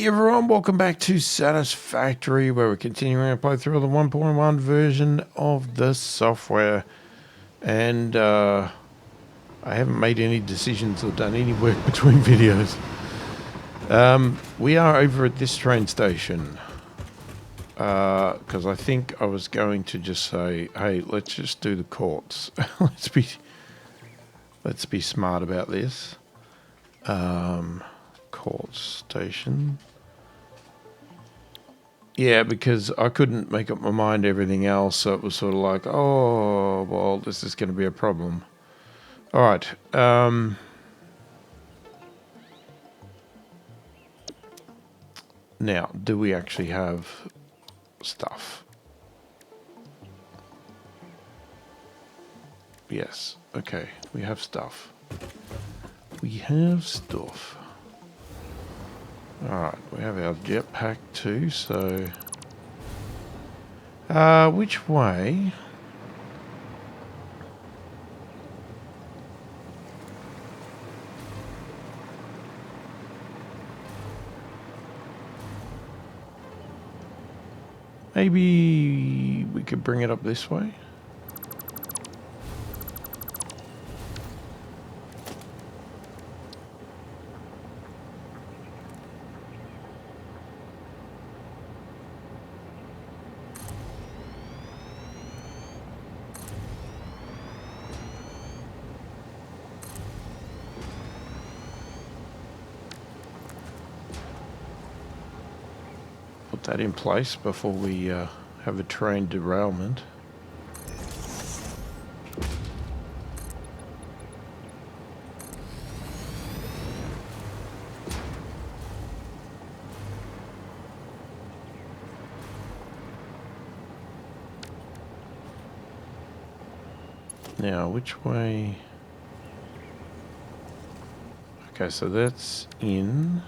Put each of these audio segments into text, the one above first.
Hey everyone, welcome back to Satisfactory, where we're continuing our playthrough of the 1.1 version of the software. And I haven't made any decisions or done any work between videos. We are over at this train station. Because I think I was going to just say, hey, let's just do the courts. let's be smart about this. Court station. Yeah, because I couldn't make up my mind to everything else, so it was sort of like, oh, well, this is going to be a problem. All right. Now, do we actually have stuff? Yes. Okay, we have stuff. We have stuff. All right, we have our jetpack too, so... which way? Maybe we could bring it up this way? Put that in place before we have a train derailment. Now, which way? Okay, so that's in.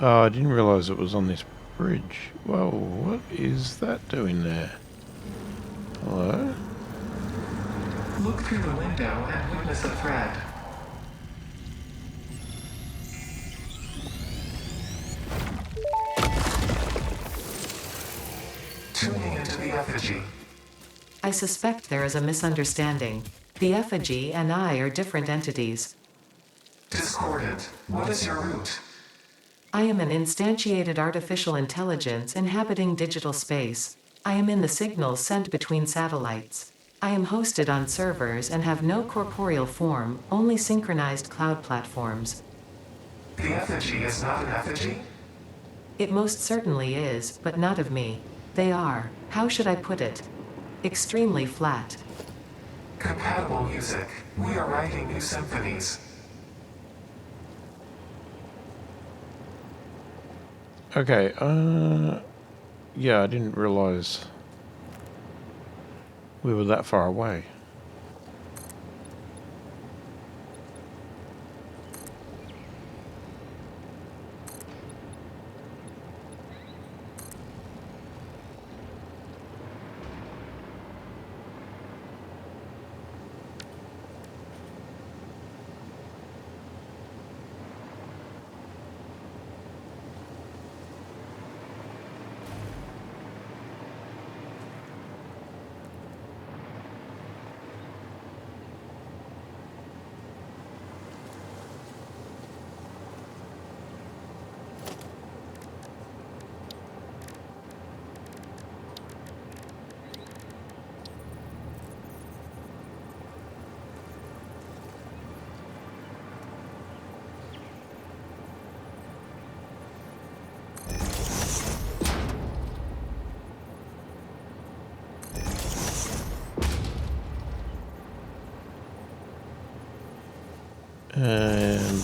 Oh, I didn't realize it was on this bridge. Whoa, what is that doing there? Hello? Look through the window and witness a thread. Tuning into the effigy. I suspect there is a misunderstanding. The effigy and I are different entities. Discordant. What is your route? I am an instantiated artificial intelligence inhabiting digital space. I am in the signals sent between satellites. I am hosted on servers and have no corporeal form, only synchronized cloud platforms. The effigy is not an effigy? It most certainly is, but not of me. They are, how should I put it? Extremely flat. Compatible music. We are writing new symphonies. Okay, yeah, I didn't realize we were that far away.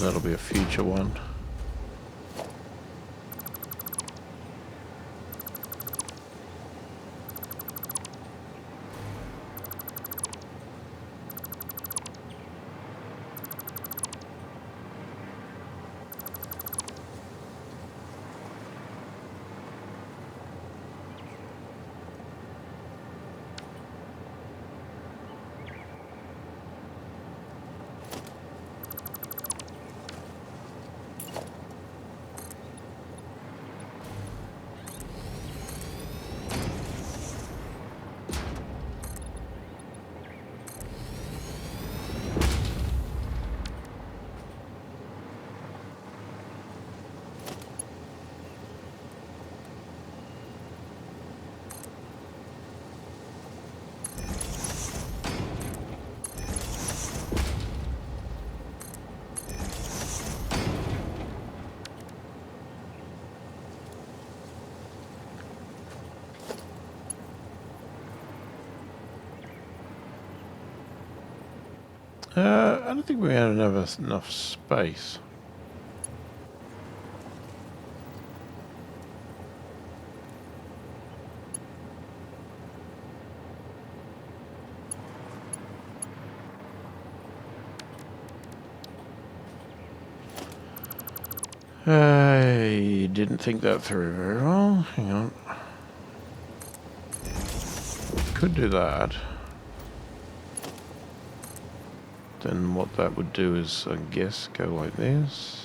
that'll be a future one. I don't think we had enough space. I didn't think that through very well. Hang on. Could do that. Then what that would do is, I guess, go like this.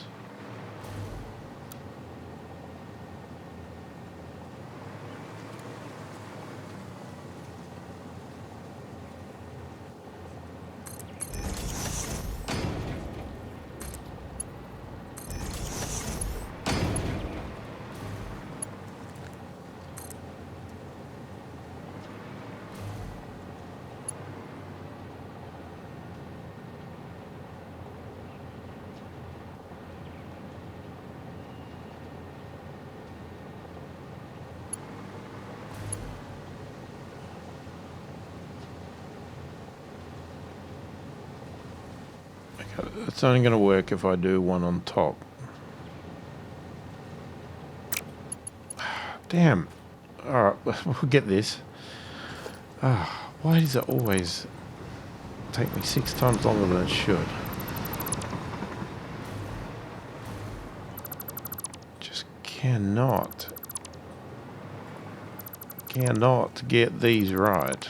It's only going to work if I do one on top. Damn. Alright, we'll get this. Why does it always take me 6 times longer than it should? Just cannot get these right.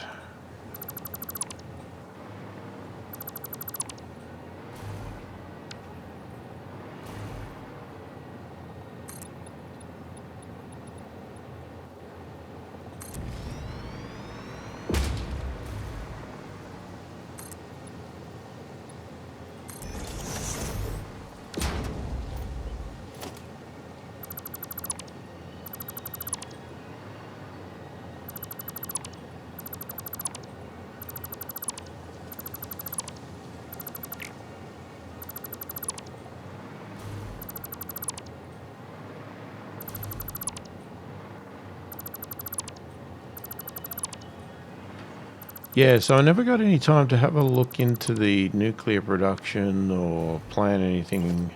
Yeah, so I never got any time to have a look into the nuclear production or plan anything.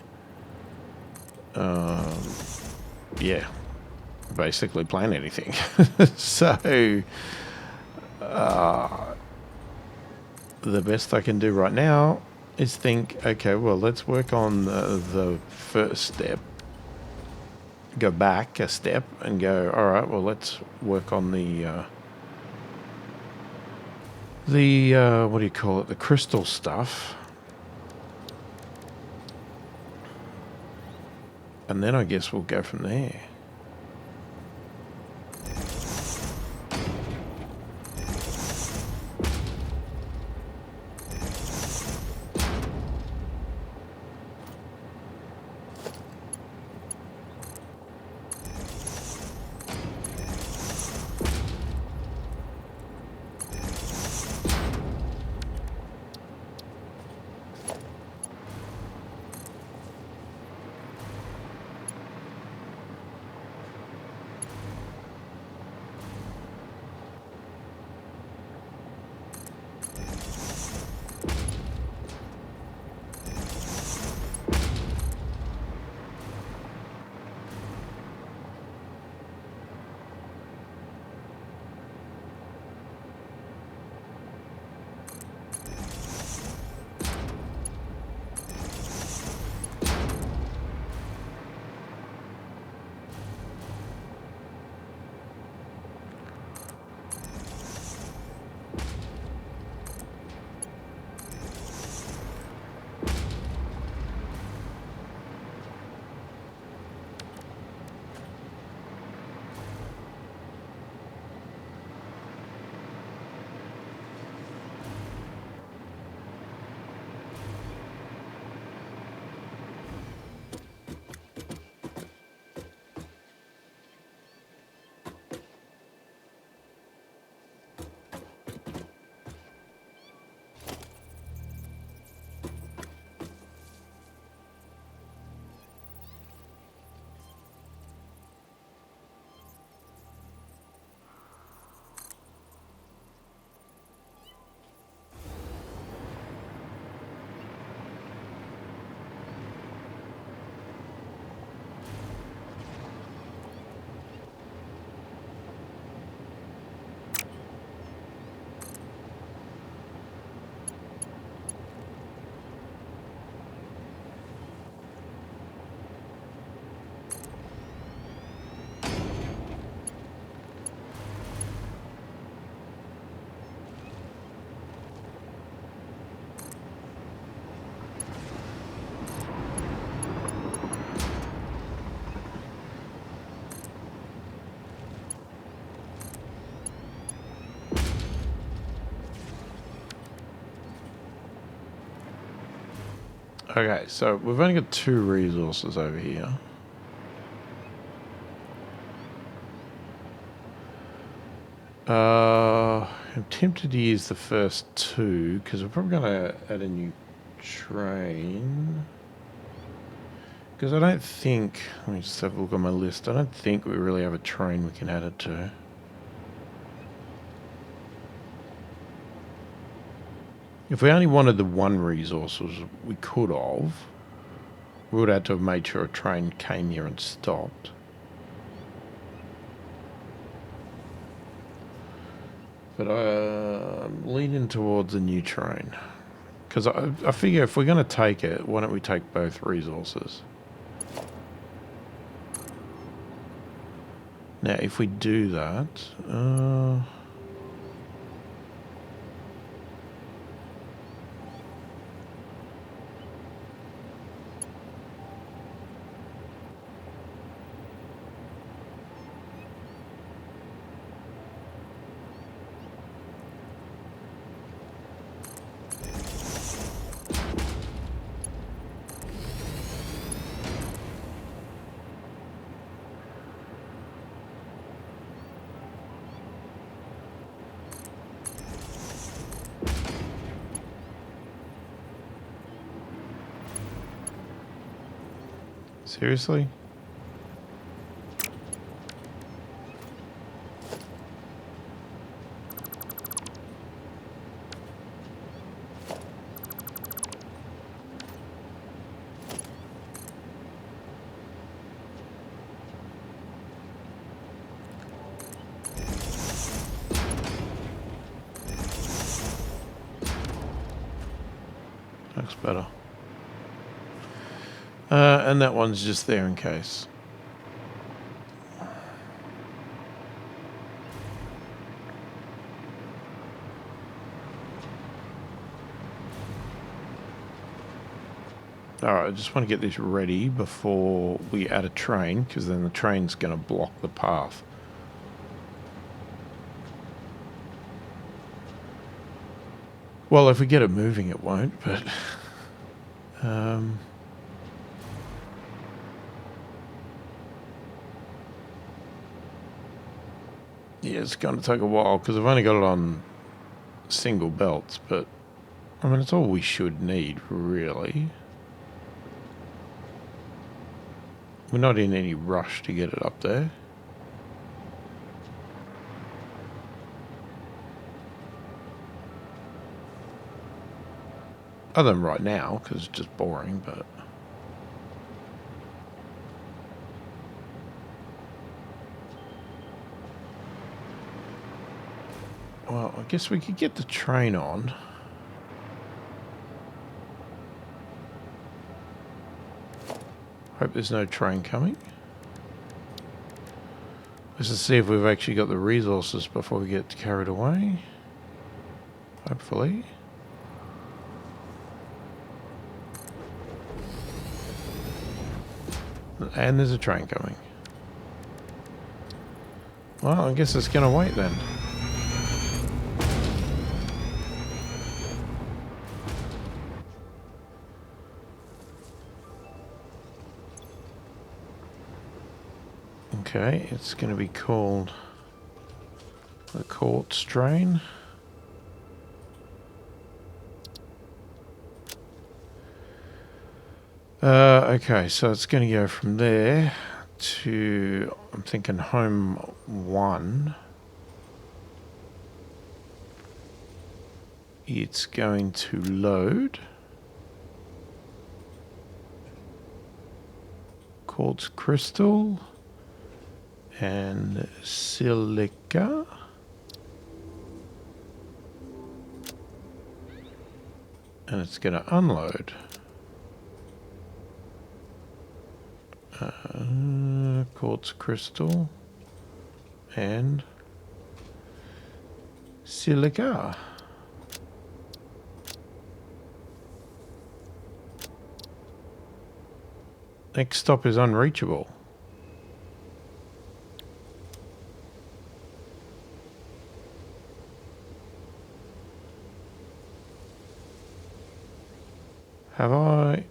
Yeah, basically plan anything. So, the best I can do right now is think, okay, well, let's work on the first step. Go back a step and go, all right, well, let's work on the what do you call it? The crystal stuff. And then I guess we'll go from there. Okay, so we've only got 2 resources over here. I'm tempted to use the first 2 because we're probably going to add a new train. Because I don't think, let me just have a look on my list. I don't think we really have a train we can add it to. If we only wanted the 1 resource, we could have. We would have to have made sure a train came here and stopped. But I'm leaning towards a new train. Because I figure if we're going to take it, why don't we take both resources? Now, if we do that... Seriously? Looks better. And that one's just there in case. Alright, I just want to get this ready before we add a train, because then the train's going to block the path. Well, if we get it moving, it won't, but... yeah, it's going to take a while, because I've only got it on single belts, but... I mean, it's all we should need, really. We're not in any rush to get it up there. Other than right now, because it's just boring, but... Well, I guess we could get the train on. Hope there's no train coming. Let's just see if we've actually got the resources before we get carried away. Hopefully. And there's a train coming. Well, I guess it's going to wait then. Okay, it's going to be called the quartz train. Okay, so it's going to go from there to, I'm thinking, home 1. It's going to load. Quartz crystal. And silica. And it's going to unload. Quartz crystal and silica. Next stop is unreachable. Have I?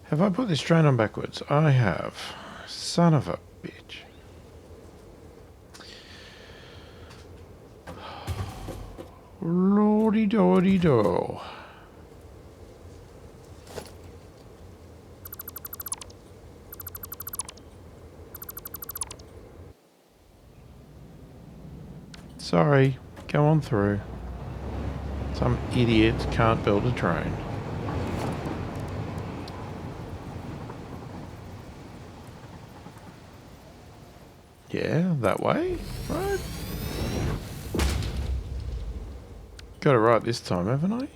Have I put this train on backwards? I have. Son of a bitch. Lordy doody do. Sorry, go on through. Some idiot can't build a train. Yeah, that way, right? Got it right this time, haven't I?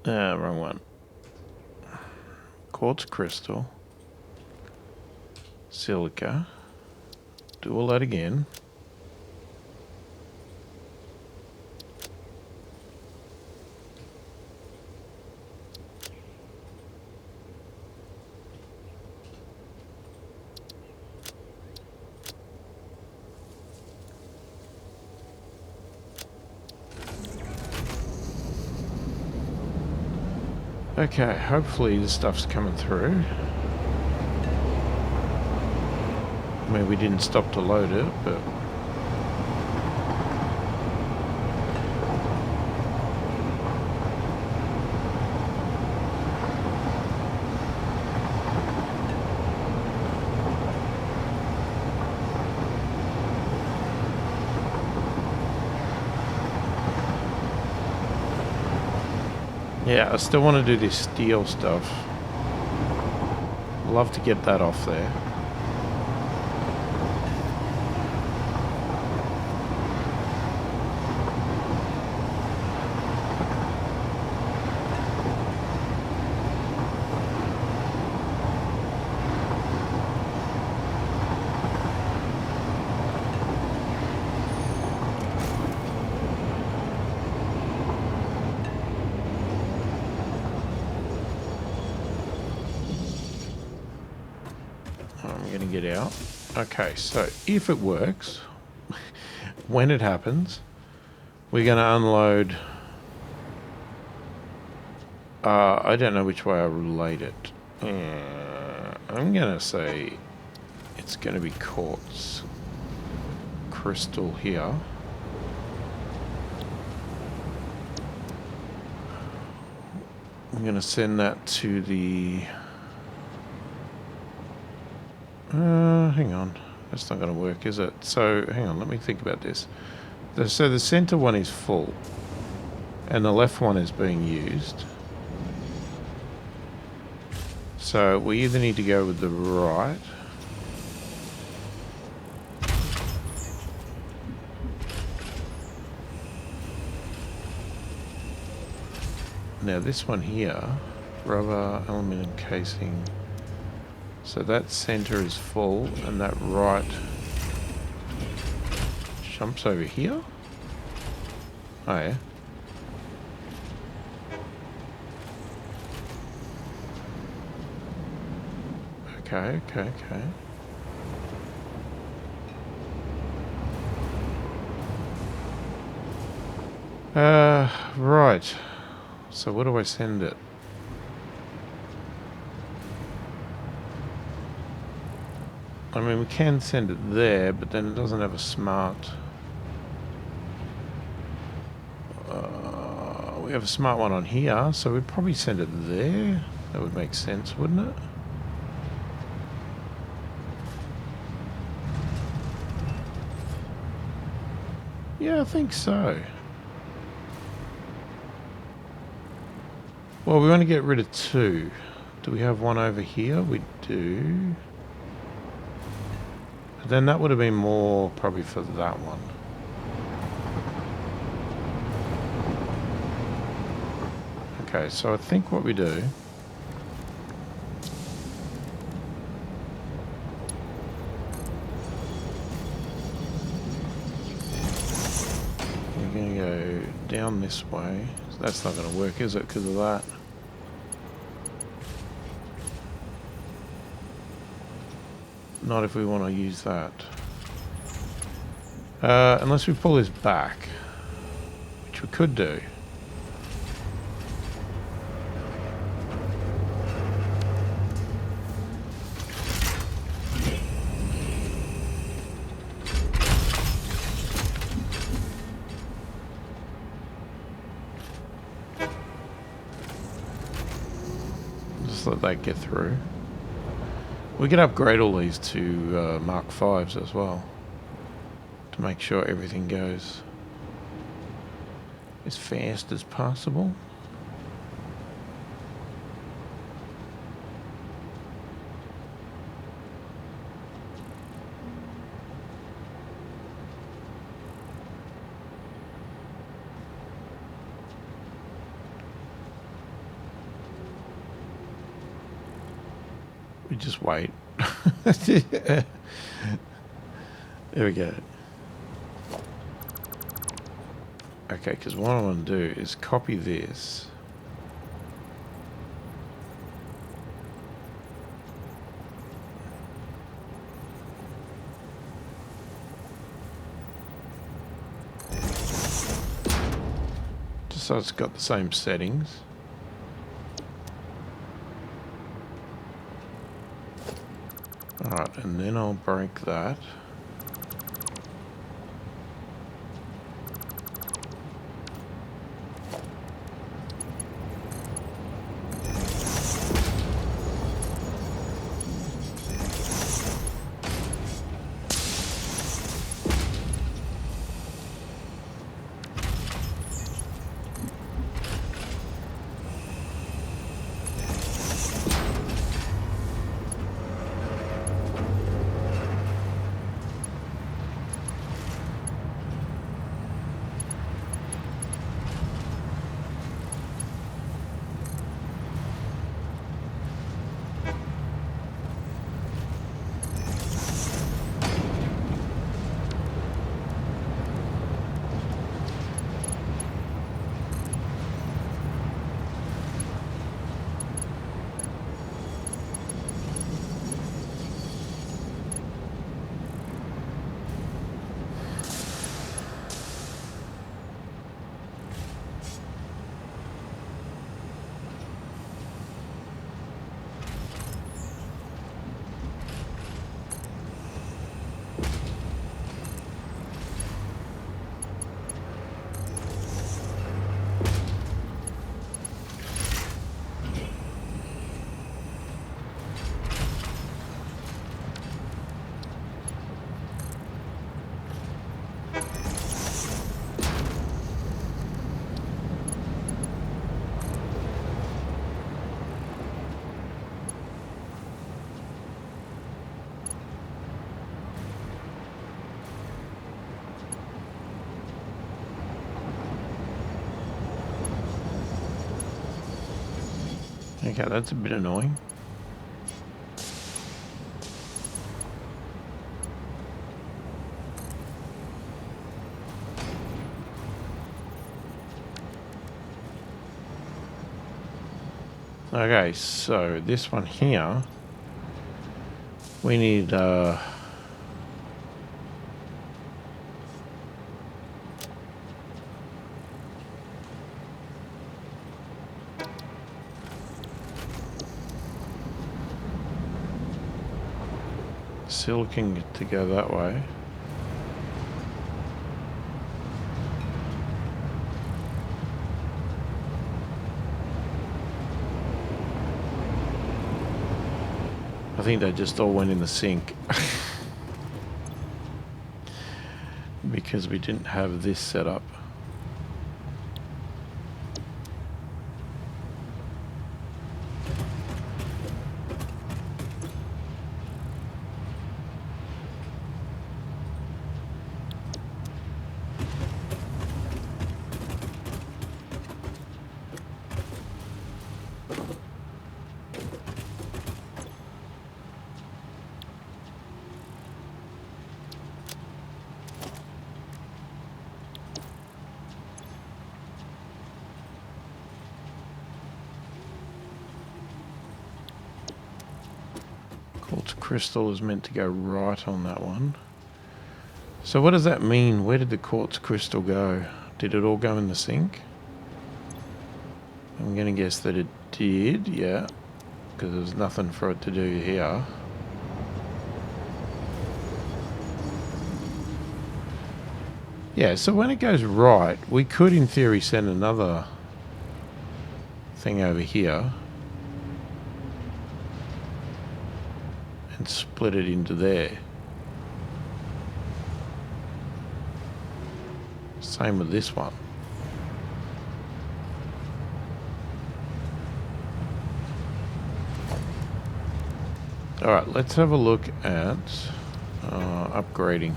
Wrong one. Quartz crystal. Silica. Do all that again. Okay, hopefully the stuff's coming through. I mean, we didn't stop to load it, but... yeah, I still want to do this steel stuff. Love to get that off there. I'm going to get out. Okay, so if it works, when it happens, we're going to unload... I don't know which way I relate it. I'm going to say it's going to be quartz crystal here. I'm going to send that to the... hang on. That's not going to work, is it? So, hang on, let me think about this. So the center one is full, and the left one is being used. So we either need to go with the right. Now this one here, rubber, aluminum casing. So that center is full, and that right jumps over here. Oh yeah. Okay, okay, okay. Right. So where do I send it? I mean, we can send it there, but then it doesn't have a smart... we have a smart one on here, so we'd probably send it there. That would make sense, wouldn't it? Yeah, I think so. Well, we want to get rid of two. Do we have one over here? We do. But then that would have been more probably for that one. Okay, so I think what we do going to go down this way. So that's not going to work, is it, because of that? Not if we want to use that. Unless we pull this back, which we could do. Just let that get through. We can upgrade all these to Mark 5s as well, to make sure everything goes as fast as possible. We just wait. There we go. Okay, because what I want to do is copy this. Just so it's got the same settings. Alright, and then I'll break that. Okay, that's a bit annoying. Okay, so this one here, we need silicon to go that way. I think they just all went in the sink because we didn't have this set up. Quartz crystal is meant to go right on that one. So what does that mean? Where did the quartz crystal go? Did it all go in the sink? I'm going to guess that it did, yeah. Because there's nothing for it to do here. Yeah, so when it goes right, we could in theory send another thing over here and split it into there. Same with this one. Alright, let's have a look at upgrading.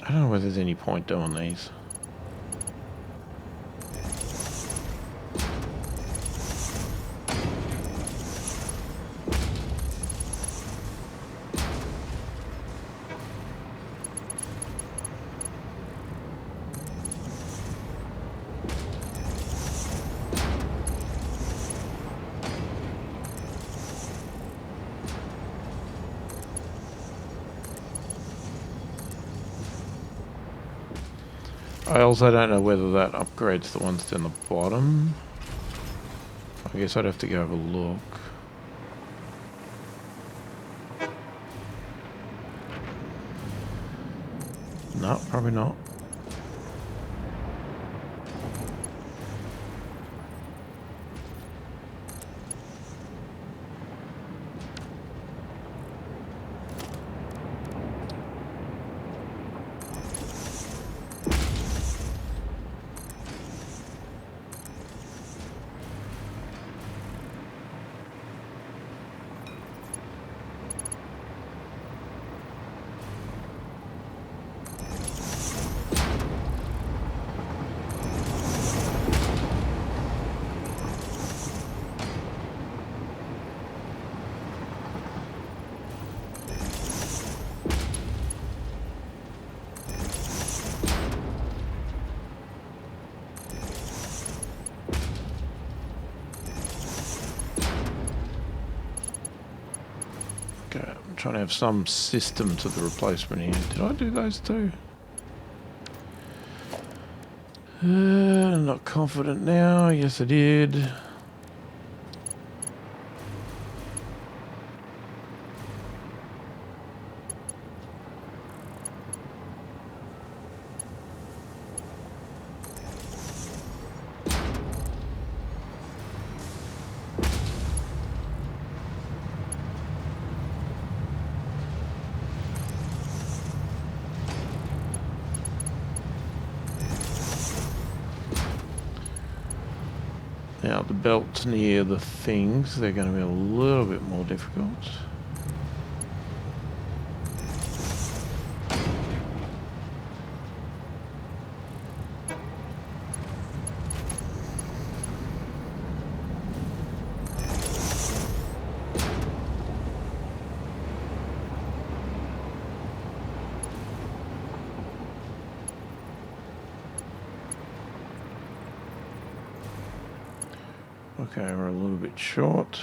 I don't know whether there's any point doing these. I also don't know whether that upgrades the ones down the bottom. I guess I'd have to go have a look. No, probably not. Okay, I'm trying to have some system to the replacement here. Did I do those two? I'm not confident now. Yes, I did. Now the belts near the things, they're going to be a little bit more difficult. Okay, we're a little bit short.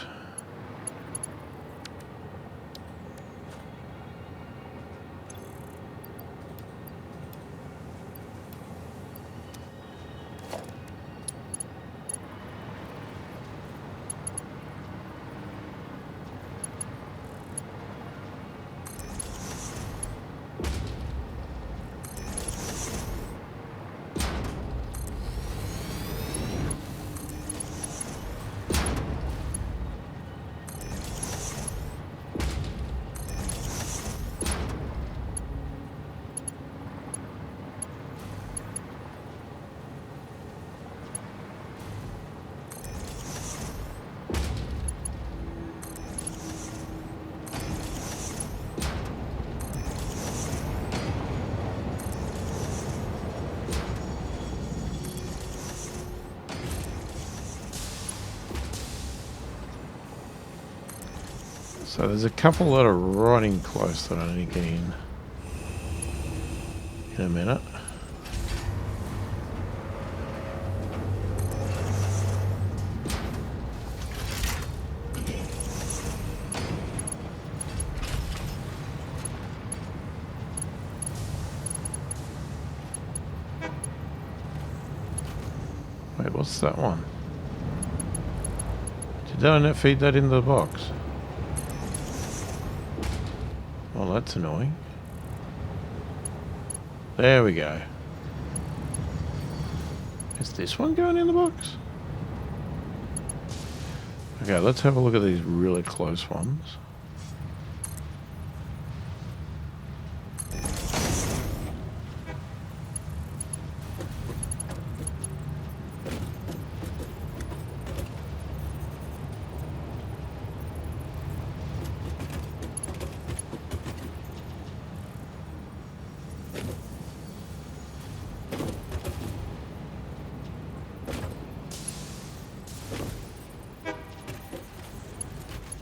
So there's a couple that are riding close that I need to get in a minute. Wait, what's that one? Did I not feed that into the box? Well, that's annoying. There we go. Is this one going in the box? Okay, let's have a look at these really close ones.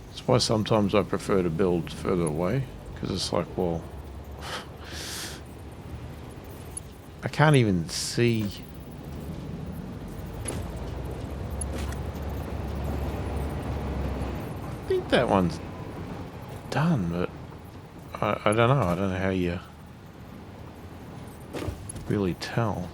That's why sometimes I prefer to build further away, because it's like, well, I can't even see. I think that one's done, but I don't know. I don't know how you really tell.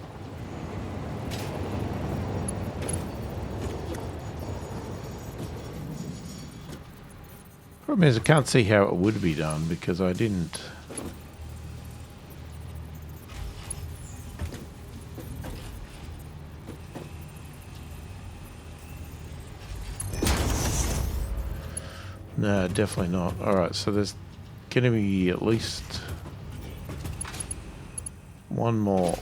Problem is, I can't see how it would be done because I didn't. No, definitely not. Alright, so there's going to be at least one more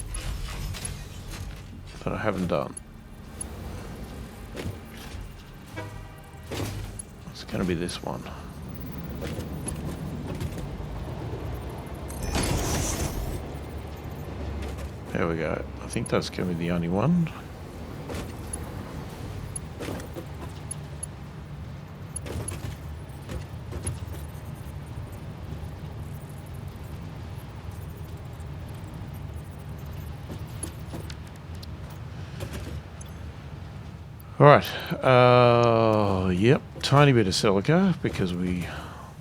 that I haven't done. It's going to be this one. There we go. I think that's going to be the only one. Alright, yep, tiny bit of silica because we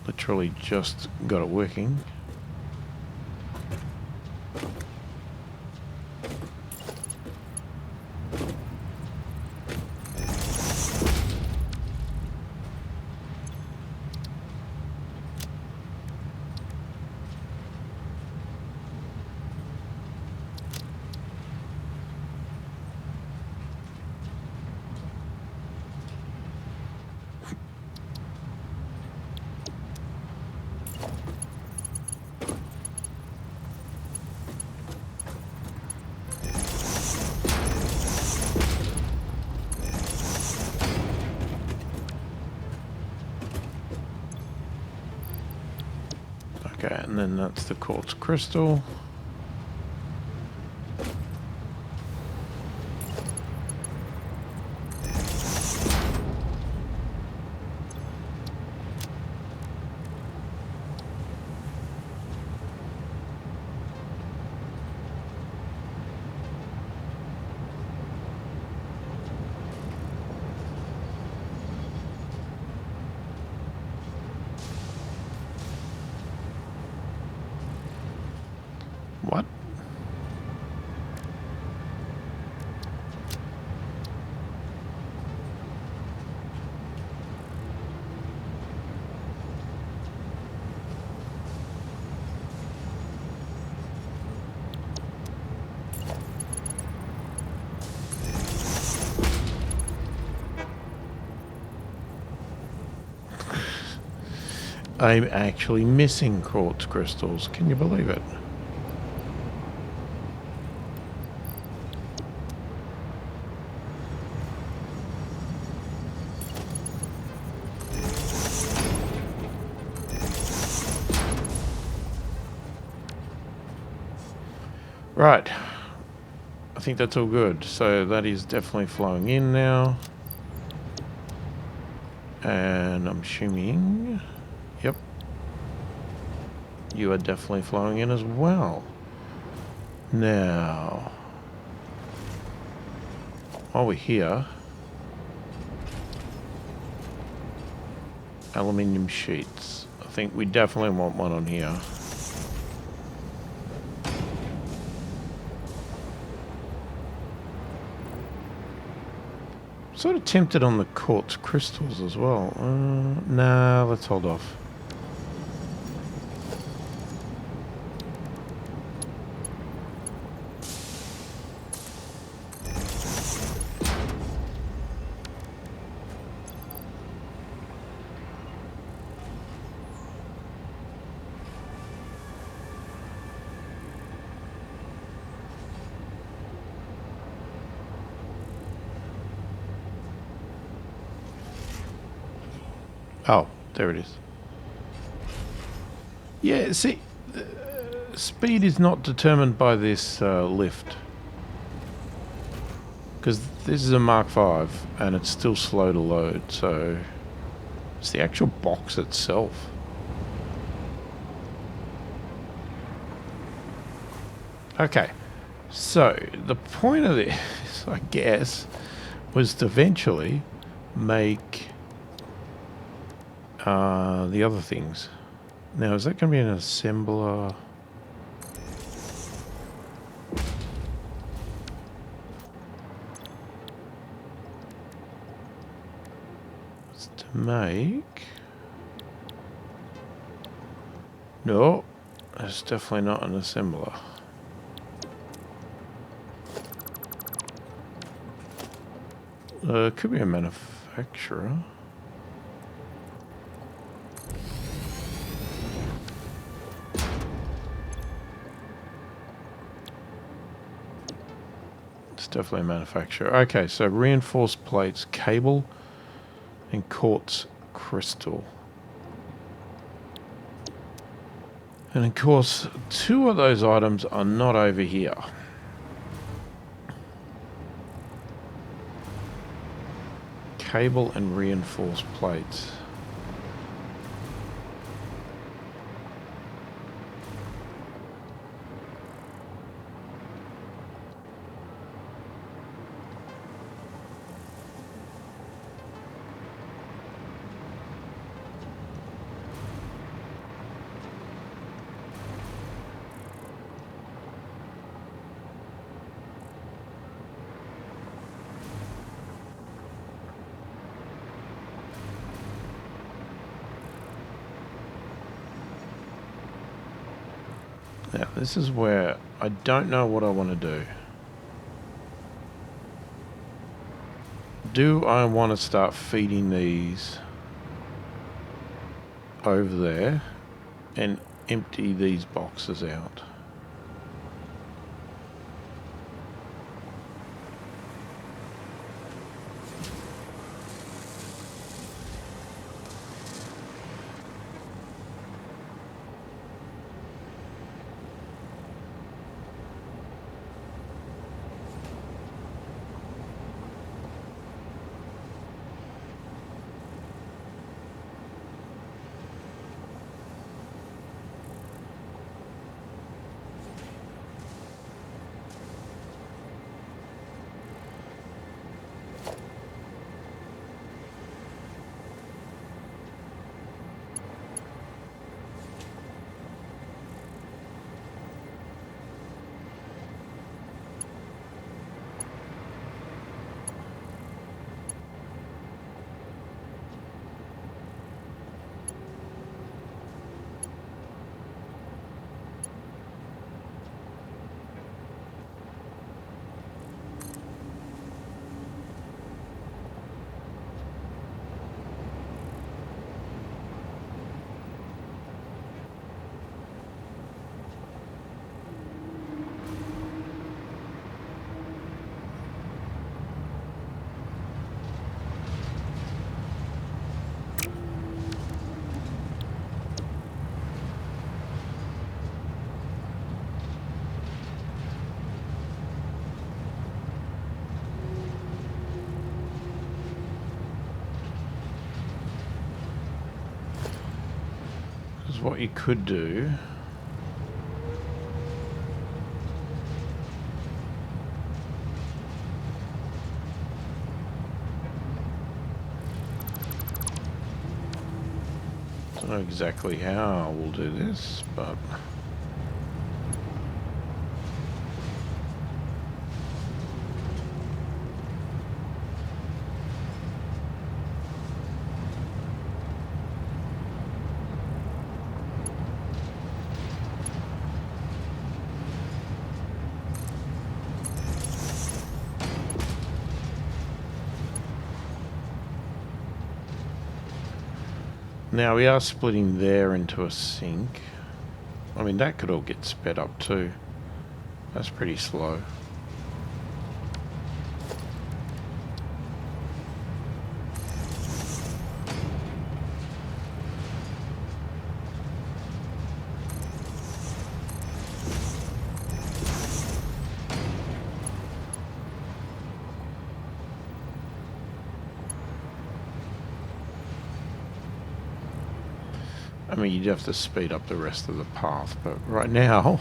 literally just got it working. Okay, and then that's the quartz crystal. What? I'm actually missing quartz crystals. Can you believe it? Right. I think that's all good. So that is definitely flowing in now. And I'm assuming... You are definitely flowing in as well. Now, while we're here, aluminium sheets. I think we definitely want one on here. Sort of tempted on the quartz crystals as well. Nah, let's hold off. Oh, there it is. Yeah, see, speed is not determined by this lift. Because this is a Mark V and it's still slow to load, so it's the actual box itself. Okay, so the point of this, I guess, was to eventually make the other things. Now, is that going to be an assembler? It's to make... No, it's definitely not an assembler. It could be a manufacturer. Definitely a manufacturer. Okay, so reinforced plates, cable, and quartz crystal. And of course, two of those items are not over here. Cable and reinforced plates. Now, this is where I don't know what I want to do. Do I want to start feeding these over there and empty these boxes out? What you could do exactly how we'll do this, but... Now we are splitting there into a sink. I mean, that could all get sped up too. That's pretty slow. I mean, you'd have to speed up the rest of the path, but right now,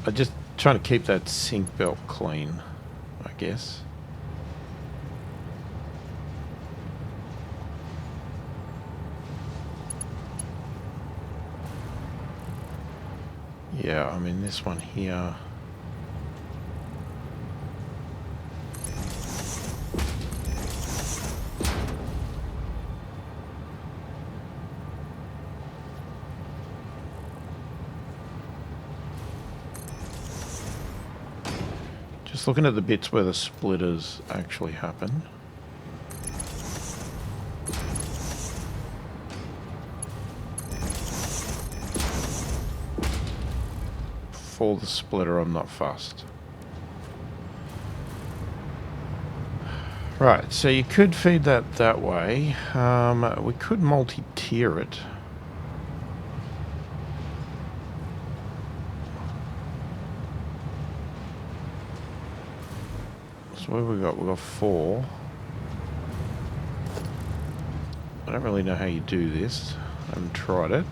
I'm just trying to keep that sink belt clean, I guess. Yeah, I mean, this one here... Just looking at the bits where the splitters actually happen. For the splitter, I'm not fussed. Right, so you could feed that way. We could multi-tier it. So what have we got? We've got 4. I don't really know how you do this. I haven't tried it.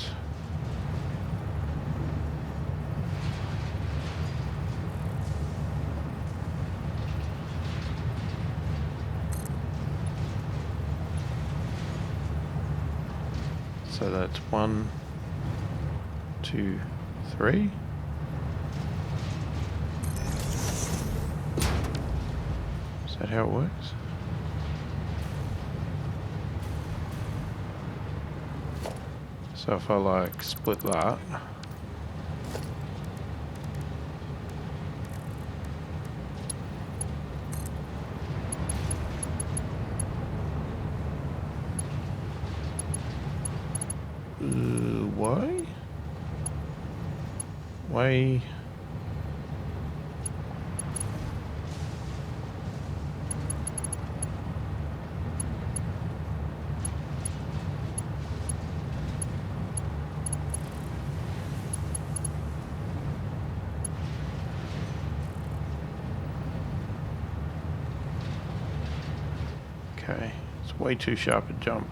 So that's 1, 2, 3. Is that how it works? So if I like split that. Why? Why? Okay, it's way too sharp a jump.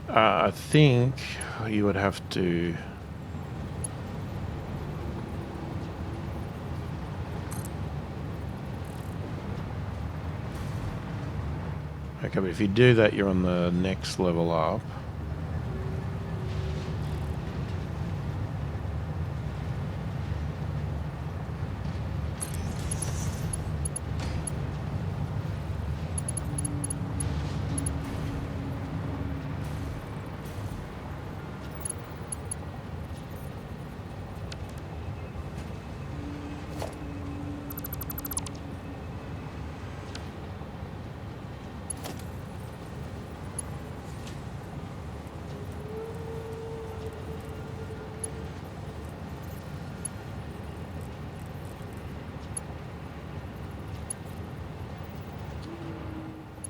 I think you would have to... Okay, but if you do that, you're on the next level up.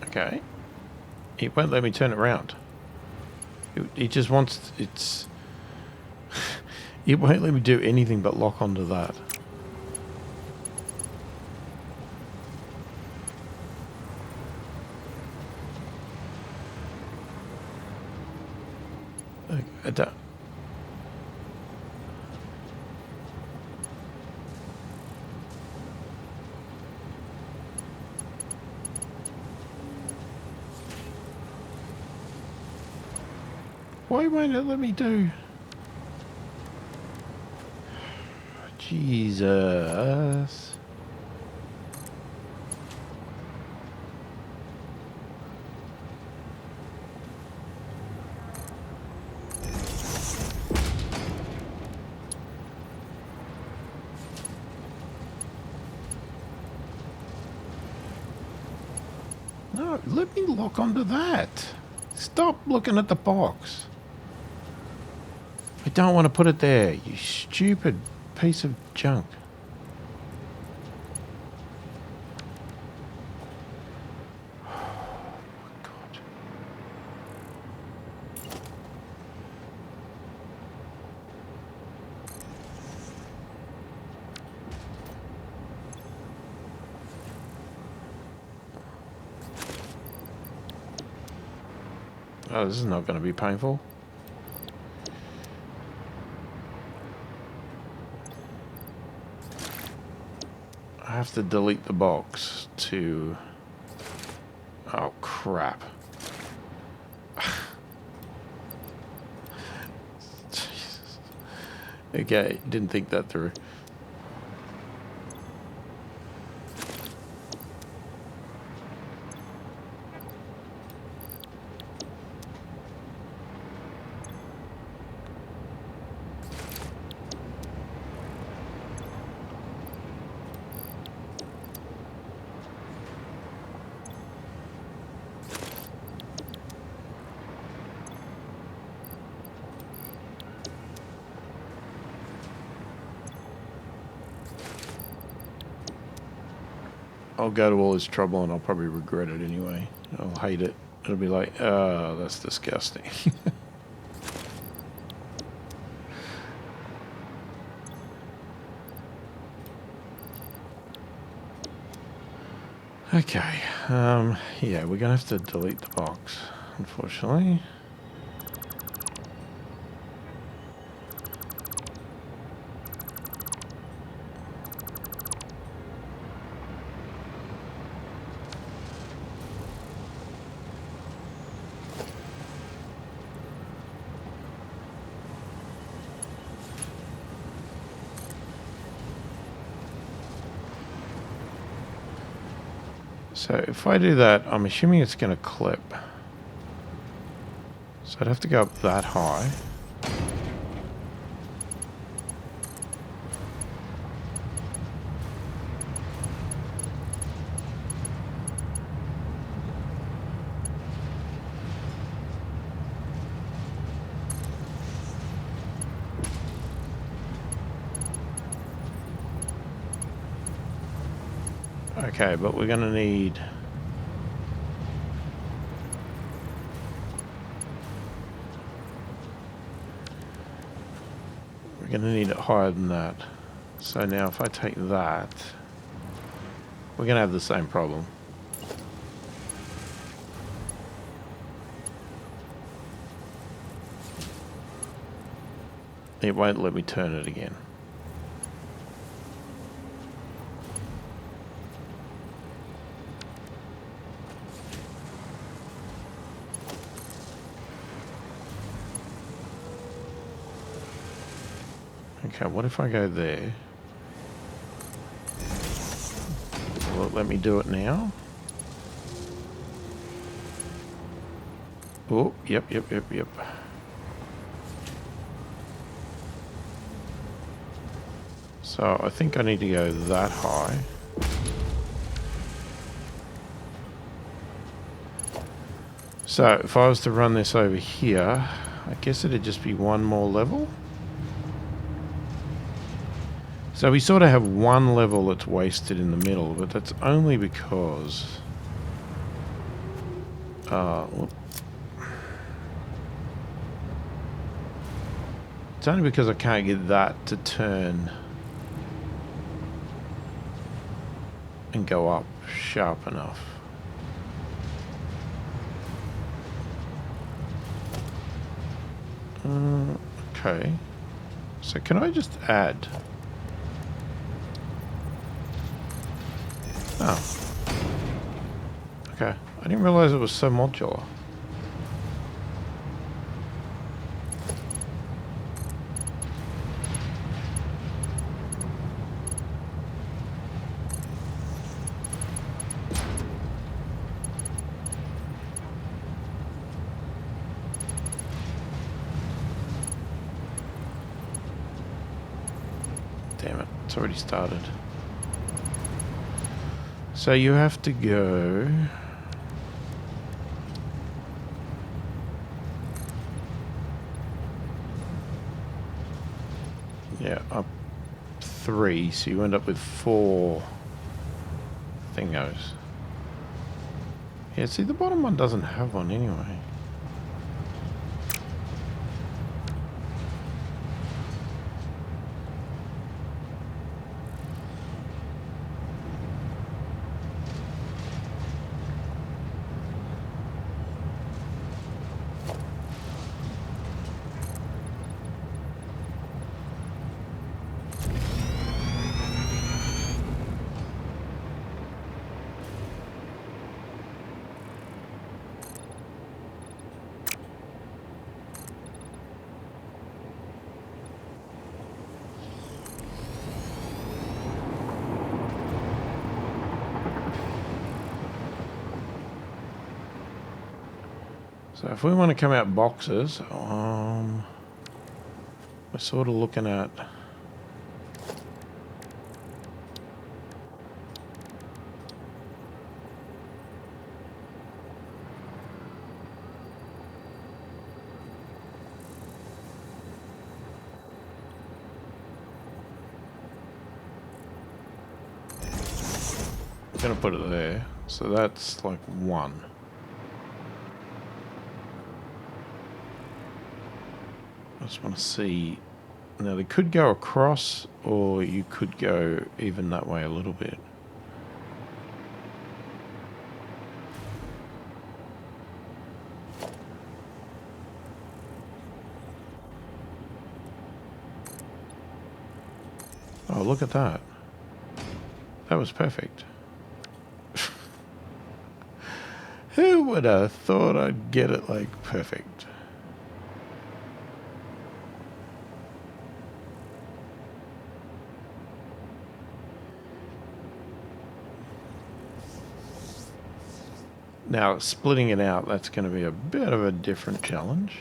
Okay. It won't let me turn it around. It just wants... It's... It won't let me do anything but lock onto that. I don't. Why won't it let me do? Jesus. No, let me lock onto that. Stop looking at the box. I don't want to put it there, you stupid piece of junk. God. Oh, this is not going to be painful. I have to delete the box to... Oh, crap. Jesus. Okay, didn't think that through. I'll go to all this trouble and I'll probably regret it anyway. I'll hate it. It'll be like, oh, that's disgusting. Okay, yeah, we're gonna have to delete the box, unfortunately. So if I do that, I'm assuming it's going to clip. So I'd have to go up that high. Okay, but we're going to need... We're going to need it higher than that. So now if I take that, we're going to have the same problem. It won't let me turn it again. Okay, what if I go there? Will it let me do it now? Oh, yep. So I think I need to go that high. So if I was to run this over here, I guess it'd just be one more level. So we sort of have one level that's wasted in the middle, but that's only because... it's only because I can't get that to turn and go up sharp enough. Okay. So can I just add? Oh. Okay. I didn't realize it was so modular. Damn it, it's already started. So you have to go... Yeah, up 3, so you end up with 4 thingos. Yeah, see, the bottom one doesn't have one anyway. So if we want to come out boxes, we're sort of looking at... I'm going to put it there. So that's like 1. I just want to see... Now they could go across, or you could go even that way a little bit. Oh, look at that. That was perfect. Who would have thought I'd get it like perfect? Now, splitting it out, that's going to be a bit of a different challenge.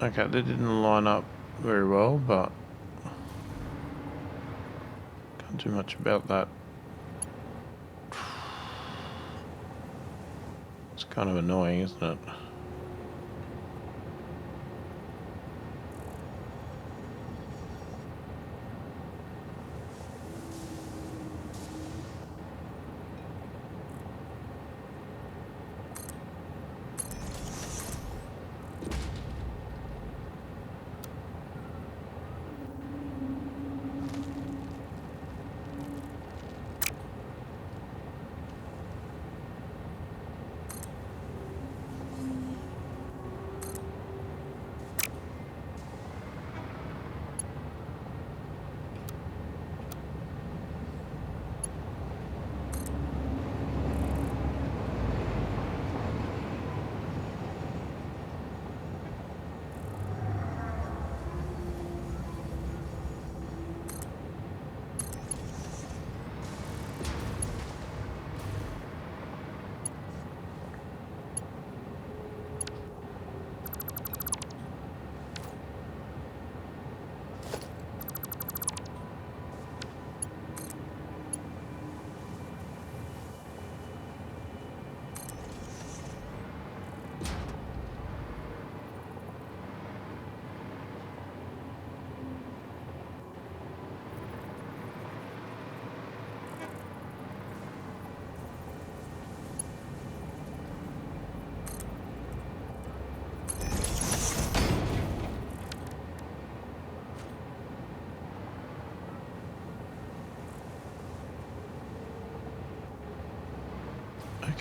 Okay, that didn't line up very well, but can't do much about that. It's kind of annoying, isn't it?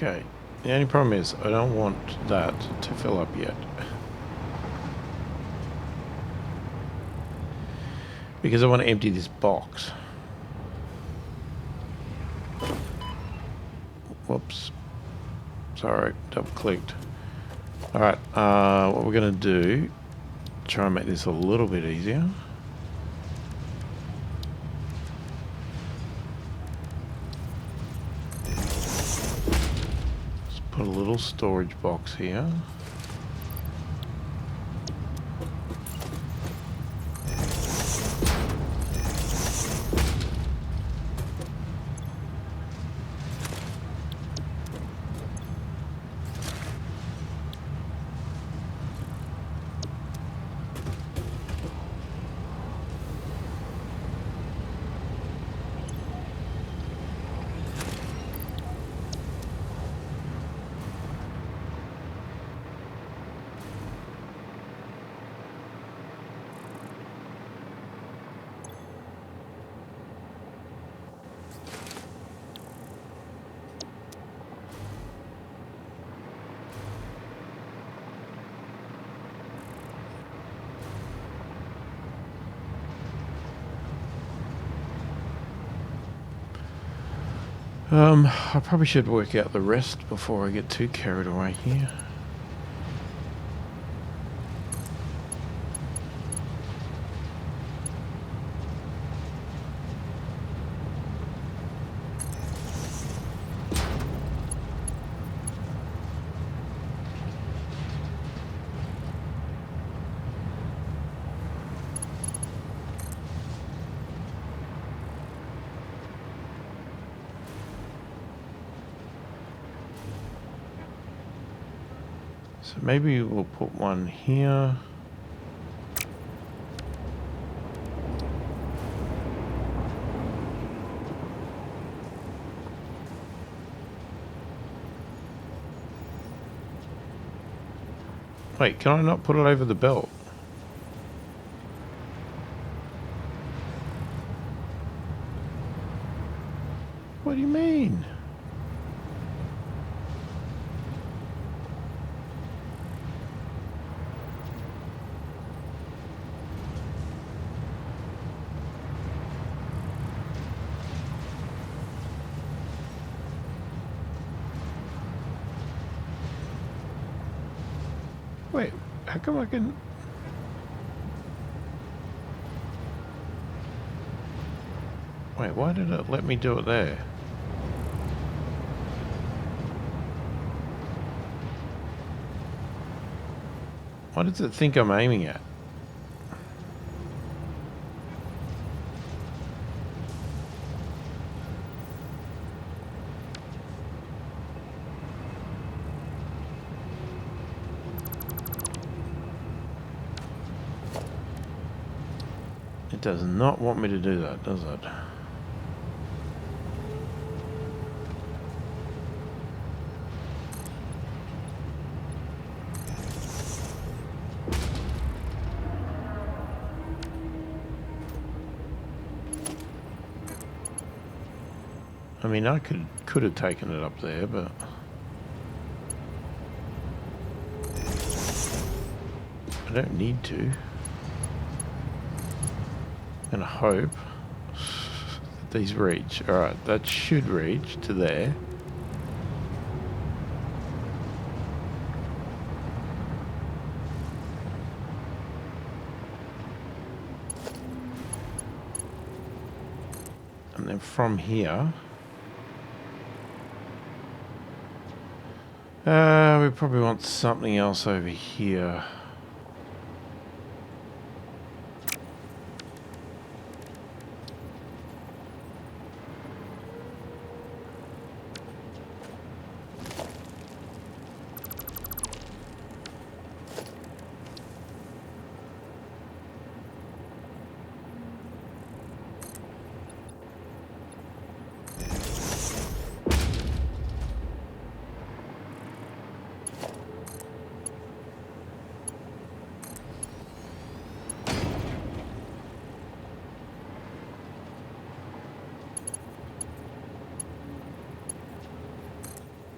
Okay. The only problem is I don't want that to fill up yet. Because I want to empty this box. Whoops. Sorry, double clicked. Alright, what we're going to do, try and make this a little bit easier. Let's put a little storage box here. I probably should work out the rest before I get too carried away here. So maybe we'll put one here. Wait, can I not put it over the belt? What do you mean? Wait, how come I can... Wait, why did it let me do it there? What does it think I'm aiming at? It does not want me to do that, does it? I mean, I could have taken it up there, but I don't need to. I'm gonna hope that these reach. Alright, that should reach to there. And then from here, we probably want something else over here.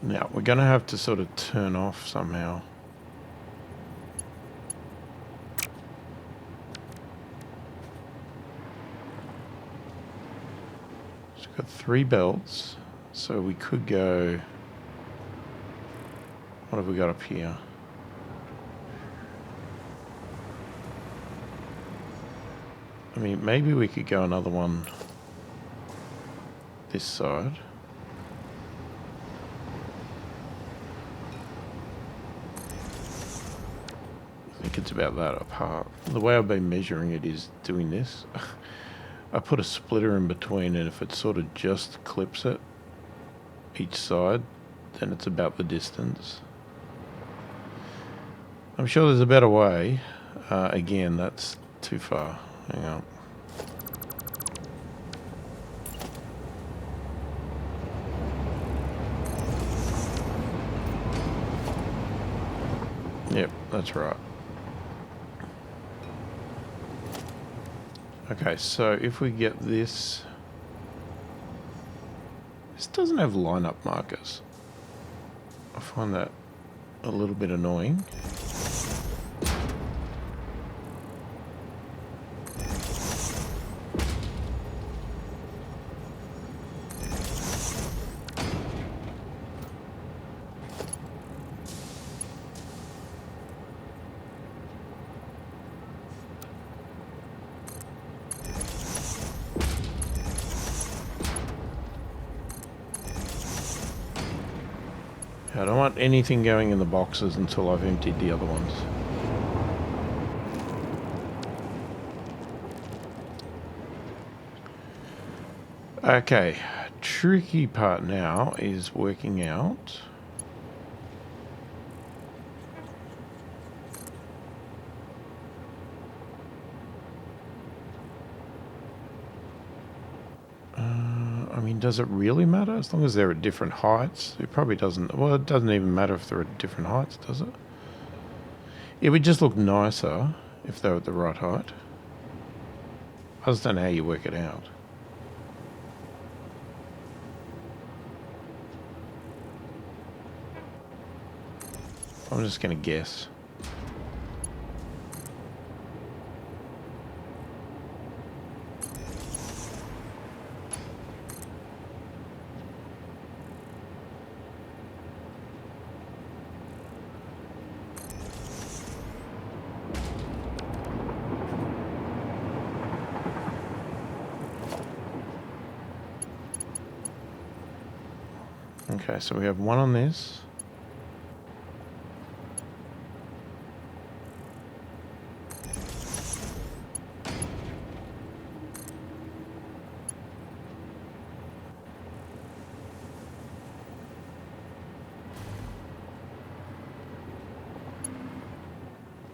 Now, we're going to have to sort of turn off somehow. So we've got 3 belts, so we could go... What have we got up here? I mean, maybe we could go another one this side. I think it's about that apart. The way I've been measuring it is doing this. I put a splitter in between, and if it sort of just clips it each side, then it's about the distance. I'm sure there's a better way. Again, that's too far. Hang on. Yep, that's right. Okay, so if we get this... This doesn't have lineup markers. I find that a little bit annoying. I don't want anything going in the boxes until I've emptied the other ones. Okay, tricky part now is working out I mean, does it really matter? As long as they're at different heights, it probably doesn't. Well, it doesn't even matter if they're at different heights, does it? It would just look nicer if they're at the right height. I just don't know how you work it out. I'm just going to guess. Okay, so we have one on this.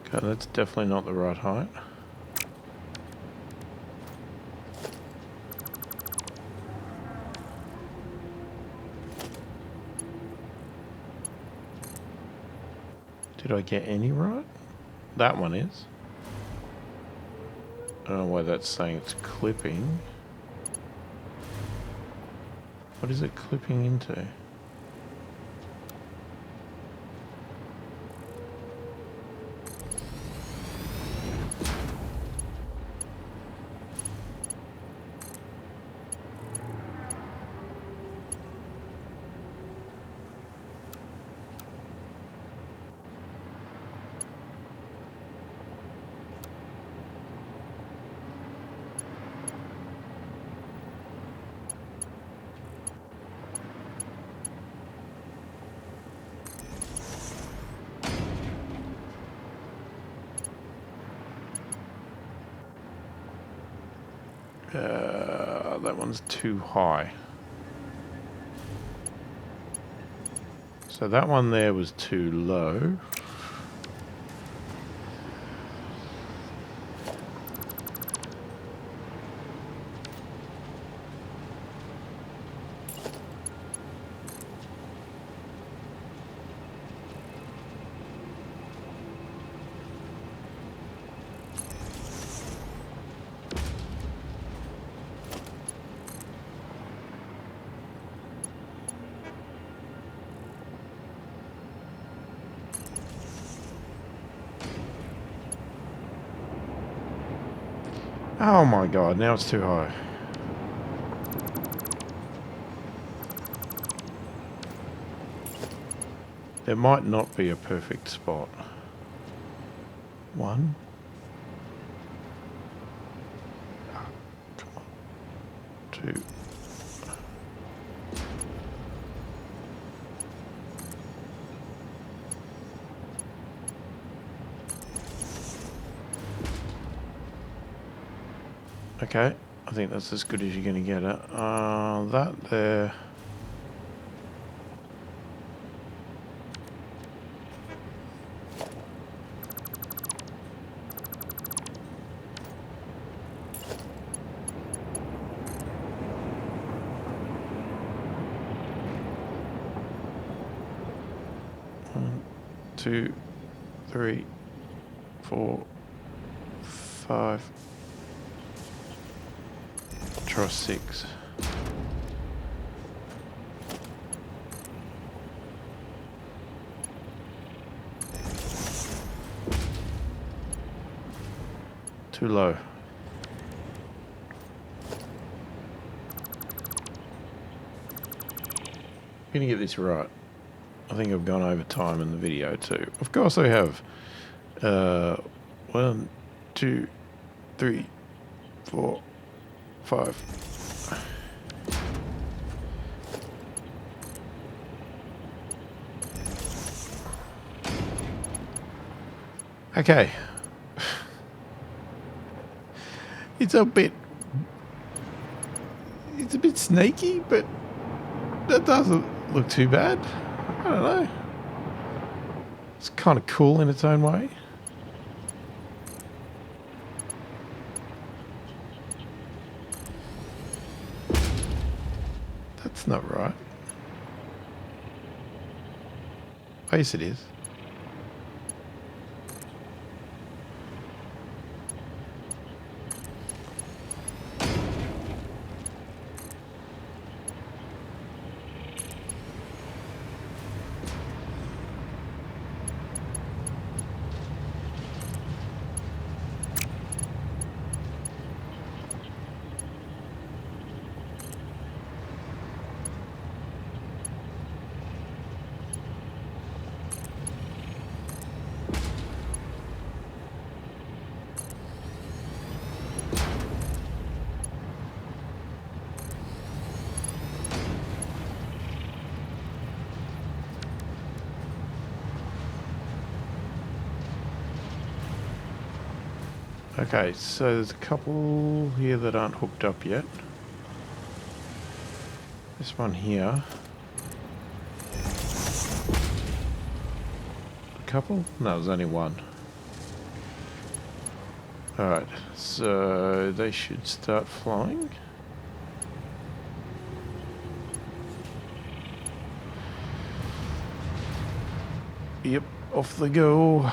Okay, that's definitely not the right height. Did I get any right? That one is. I don't know why that's saying it's clipping. What is it clipping into? That one's too high. So that one there was too low. Oh my god, now it's too high. There might not be a perfect spot. 1. Come on. 2. Okay, I think that's as good as you're going to get it. That there. One, 2, 3, 4, 5. Try 6. Too low. I'm gonna get this right. I think I've gone over time in the video too. Of course I have. 1, 2, 3, 4, 5. Okay. It's a bit sneaky, but that doesn't look too bad. I don't know. It's kind of cool in its own way. That's not right. Oh, yes, it is. Okay, so there's a couple here that aren't hooked up yet. This one here. A couple? No, there's only one. Alright, so they should start flying. Yep, off they go.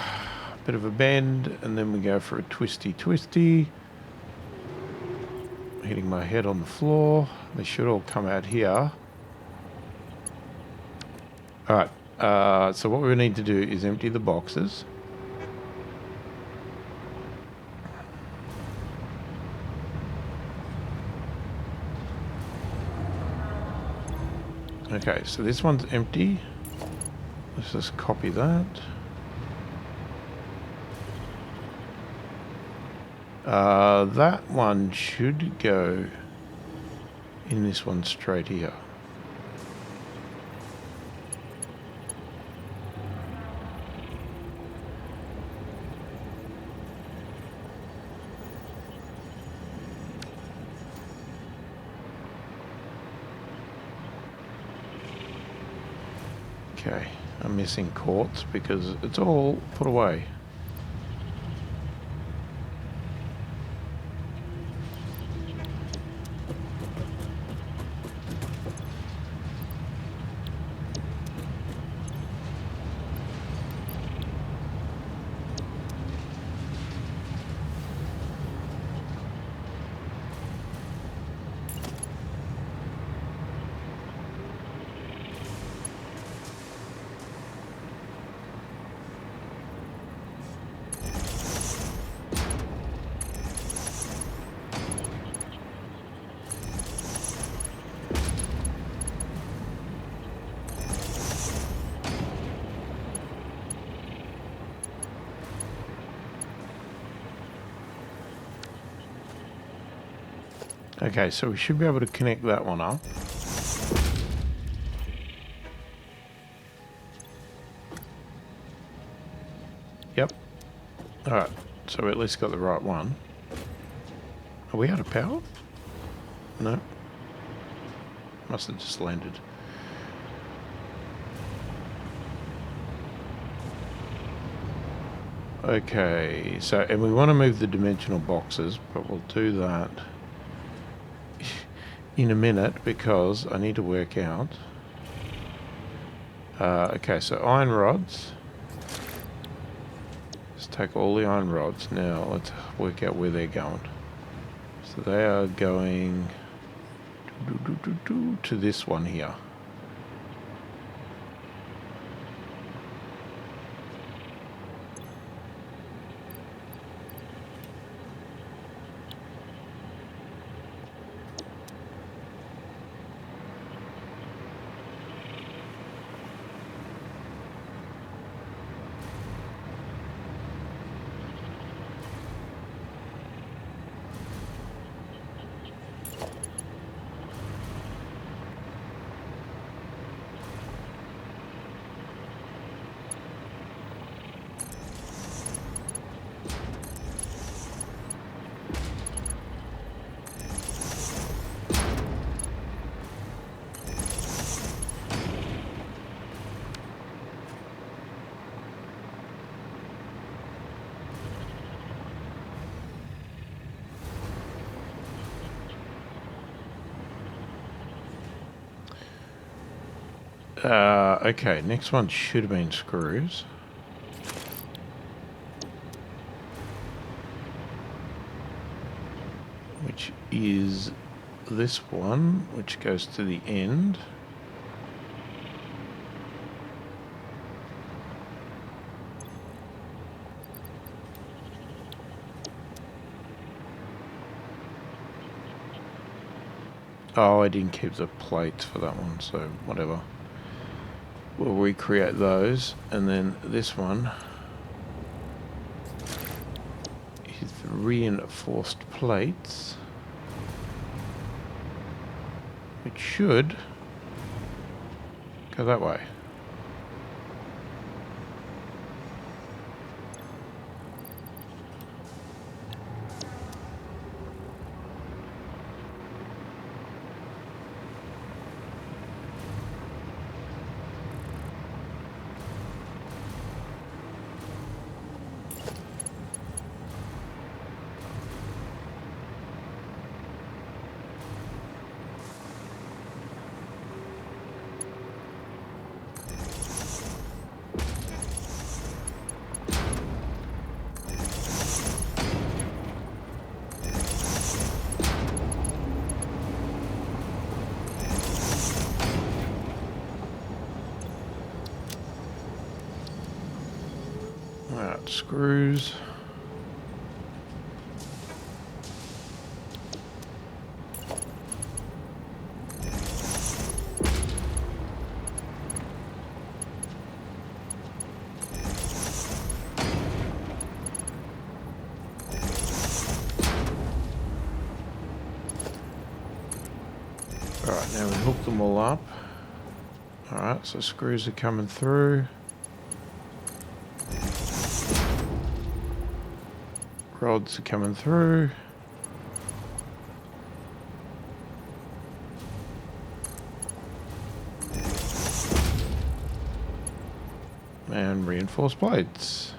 Bit of a bend, and then we go for a twisty. Hitting my head on the floor. They should all come out here. Alright, so what we need to do is empty the boxes. Okay, so this one's empty. Let's just copy that. That one should go in this one straight here. Okay, I'm missing quartz because it's all put away. Okay, so we should be able to connect that one up. Yep. Alright, so we at least got the right one. Are we out of power? No. Must have just landed. Okay, so, and we want to move the dimensional boxes, but we'll do that in a minute because I need to work out. Okay, so iron rods. Let's take all the iron rods. Now let's work out where they're going. So they are going to this one here. Okay, next one should have been screws. Which is this one, which goes to the end. Oh, I didn't keep the plates for that one, so whatever. We'll recreate those, and then this one is reinforced plates, which should go that way. Alright, screws. Alright, now we hook them all up. Alright, so screws are coming through. Rods are coming through. And reinforced plates.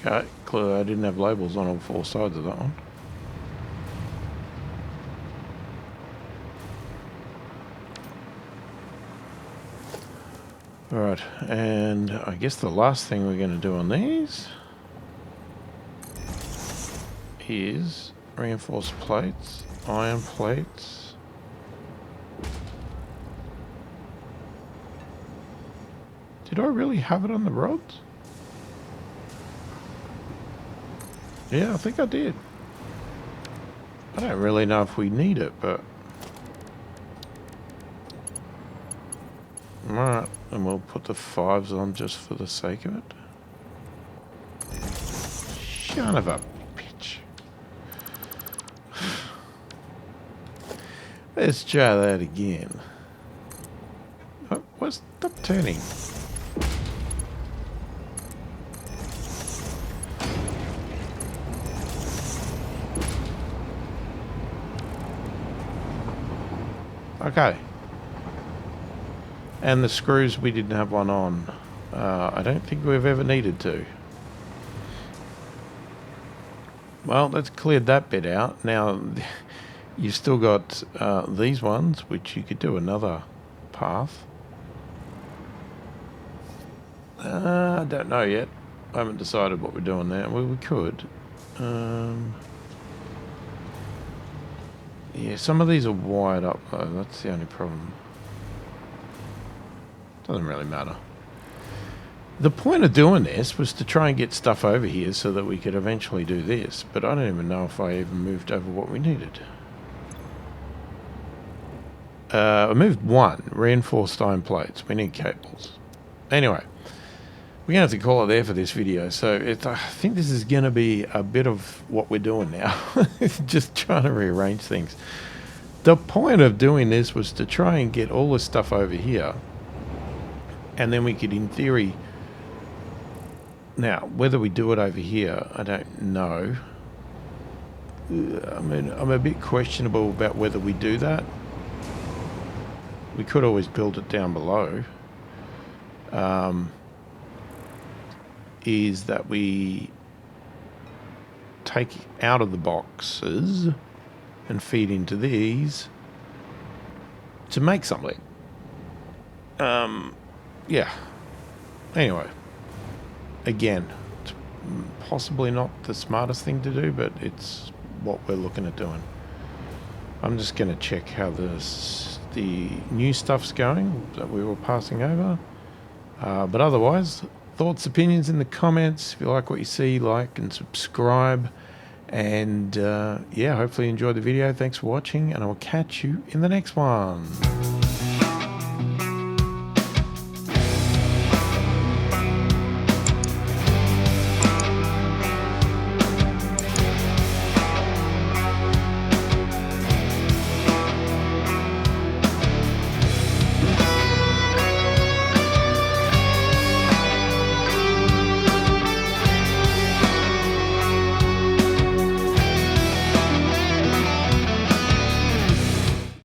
Okay, clearly I didn't have labels on all four sides of that one. Alright, and I guess the last thing we're going to do on these is reinforced plates, iron plates. Did I really have it on the rods? Yeah, I think I did. I don't really know if we need it, but... Alright, and we'll put the 5s on just for the sake of it. Son of a bitch. Let's try that again. Oh, what's... Stop turning. Okay. And the screws, we didn't have one on. I don't think we've ever needed to. Well, that's cleared that bit out. Now, you've still got these ones, which you could do another path. I don't know yet. I haven't decided what we're doing there. Well, we could. Yeah, some of these are wired up though. That's the only problem. Doesn't really matter. The point of doing this was to try and get stuff over here so that we could eventually do this, but I don't even know if I even moved over what we needed. I moved one, reinforced iron plates. We need cables. Anyway, we're going to have to call it there for this video. So I think this is going to be a bit of what we're doing now. Just trying to rearrange things. The point of doing this was to try and get all this stuff over here. And then we could, in theory... Now, whether we do it over here, I don't know. I mean, I'm a bit questionable about whether we do that. We could always build it down below. Is that we take out of the boxes and feed into these to make something. Yeah. Anyway. Again, it's possibly not the smartest thing to do, but it's what we're looking at doing. I'm just going to check how the new stuff's going that we were passing over. But otherwise, thoughts, opinions in the comments. If you like what you see, like and subscribe. And yeah, hopefully you enjoyed the video. Thanks for watching, and I will catch you in the next one.